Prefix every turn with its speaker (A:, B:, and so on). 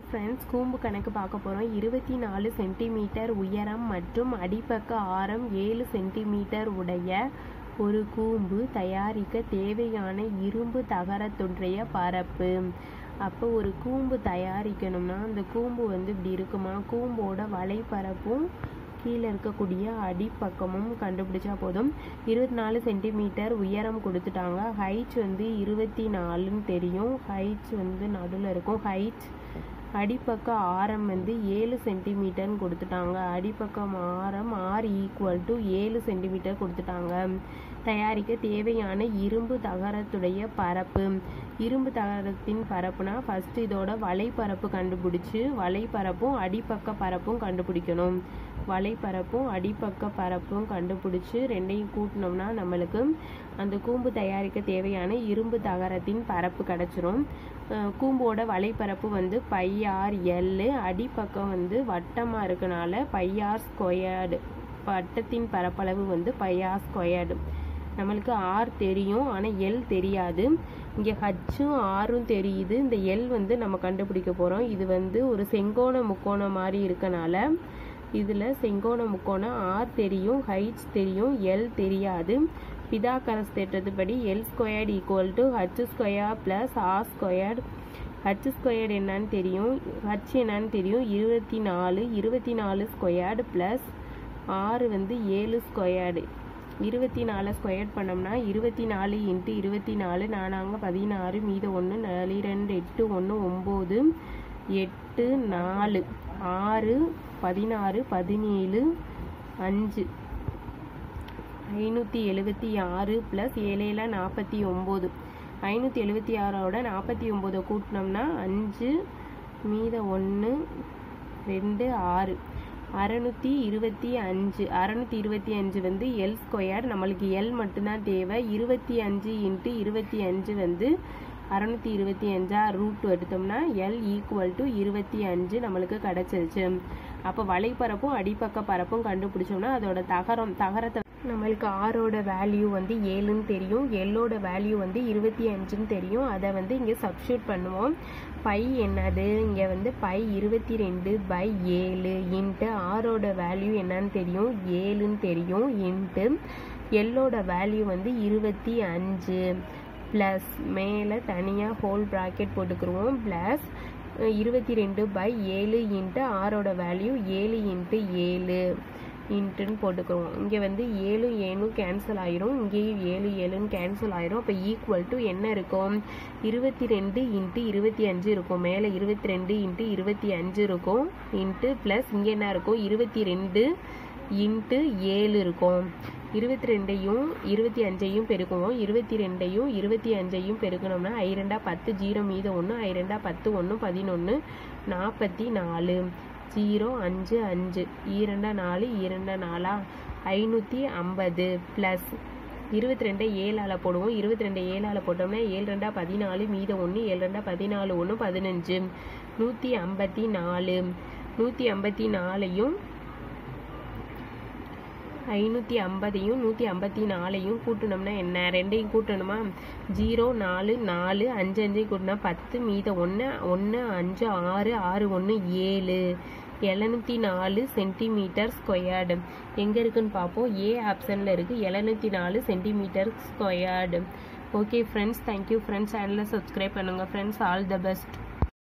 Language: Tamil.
A: ஃப்ரெண்ட்ஸ், கூம்பு கணக்கு பார்க்க போகிறோம். 24 சென்டிமீட்டர் உயரம் மற்றும் அடிப்பக்க ஆரம் 7 சென்டிமீட்டர் உடைய ஒரு கூம்பு தயாரிக்க தேவையான இரும்பு தகரத்துடைய பரப்பு. அப்போ ஒரு கூம்பு தயாரிக்கணும்னா அந்த கூம்பு இப்படி இருக்குமா, கூம்போட வலைப்பரப்பும் கீழே இருக்கக்கூடிய அடிப்பக்கமும் கண்டுபிடிச்சா போதும். 24 சென்டிமீட்டர் உயரம் கொடுத்துட்டாங்க. ஹைட் 24ன்னு தெரியும். ஹைட் நடுவில் இருக்கும். ஹைட் அடிப்பக்க ஆரம் 7 சென்டிமீட்டர்னு கொடுத்துட்டாங்க. அடிப்பக்கம் ஆரம் R = 7 சென்டிமீட்டர் கொடுத்துட்டாங்க. தயாரிக்க தேவையான இரும்பு தகரத்துடைய பரப்பு. இரும்பு தகரத்தின் பரப்புனா ஃபர்ஸ்ட் இதோட வலைப்பரப்பு கண்டுபிடிச்சு வலைப்பரப்பும் அடிப்பக்க பரப்பும் கண்டுபிடிக்கணும். வலைப்பரப்பும் அடிப்பக்க பரப்பும் கண்டுபிடிச்சு ரெண்டையும் கூட்டினோம்னா நம்மளுக்கு அந்த கூம்பு தயாரிக்க தேவையான இரும்பு தகரத்தின் பரப்பு கிடைச்சிரும். கூம்போட வலைப்பரப்பு πr/L, அடிப்பக்கம் வட்டமாக இருக்கனால πr². வட்டத்தின் பரப்பளவு πr². நம்மளுக்கு R தெரியும், ஆனால் L தெரியாது. இங்கே ஹச்சும் ஆரும் தெரியுது. இந்த L நம்ம கண்டுபிடிக்க போகிறோம். இது ஒரு செங்கோண முக்கோணம் மாதிரி இருக்கனால இதில் செங்கோண முக்கோணம் R தெரியும், ஹைட்ஸ் தெரியும், L தெரியாது. Pythagoras தேற்றத்துப்படி L² = H² + R². H² என்னன்னு தெரியும், H என்னன்னு தெரியும் 24. 24² + R 7². 24 ஸ்கொயர் பண்ணோம்னா 24 × 24 4 16 மீத 1 4 2 8 1 9 8 4 6 16 17 5 576 + 7 49. 576ஓட 49 கூட்டினோம்னா 5 மீத 1 2 6 625. 625 L². நம்மளுக்கு L மட்டும்தான் தேவை. 25 × 25 625 ரூட் எடுத்தோம்னா L = 25 நம்மளுக்கு கிடச்சிருச்சு. அப்போ வலைப்பரப்பும் அடிப்பக்க பரப்பும் கண்டுபிடிச்சோம்னா அதோட தகரத்தை நம்மளுக்கு ஆரோட வேல்யூ 7ன்னு தெரியும், எல்லோட வேல்யூ 25ன்னு தெரியும். அதை இங்கே சப்ஸ்டியூட் பண்ணுவோம். பை என்னது, இங்கே π22/7 இன்ட்டு ஆரோட வேல்யூ என்னன்னு தெரியும் 7ன்னு தெரியும், இன்ட்டு எல்லோட வேல்யூ 25 ப்ளஸ் மேலே தனியாக ஹோல் ப்ராக்கெட் போட்டுக்கிடுவோம். ப்ளஸ் 22/7 இன்ட்டு ஆரோட வேல்யூ 7 × 7 இன்ட்டுன்னு போட்டுக்கிறோம். இங்கே 7 7 கேன்சல் ஆயிரும், இங்கேயும் 7 7ன்னு கேன்சல் ஆயிரும். அப்போ ஈக்குவல் டு என்ன இருக்கும், 22 × 25 இருக்கும். மேலே 22 × 25 இருக்கும், இன்ட்டு ப்ளஸ் இங்கே என்ன இருக்கும் 22 × 7 இருக்கும். 22ஐயும் 25ஐயும் பெருக்குவோம். 22ஐயும் 25ஐயும் பெருக்கணும்னா 2 10 0 மீத 1 2 10 1 11 44 0 5 5 2 4 2 4 550 ப்ளஸ் 22 7ஆல் போடுவோம். 22 7ஆல் போட்டோம்னா 7 2 14 மீத 1 7 2 14 1 15 154. 154ஐயும் 550ஐயும் 154ஐயும் கூட்டணும்னா என்ன, ரெண்டையும் கூட்டணுமா 0 4 4 5 5 கூட்டினா 10 மீத 1 1 5 6 6 1 7 704 சென்டிமீட்டர் ஸ்கொயர்டு. எங்கே இருக்குன்னு பார்ப்போம். ஏ ஆப்ஷனில் இருக்குது 704 centimetre squared. Okay friends, thank you friends. சேனலை சப்ஸ்கிரைப் பண்ணுங்கள் ஃப்ரெண்ட்ஸ். All the best.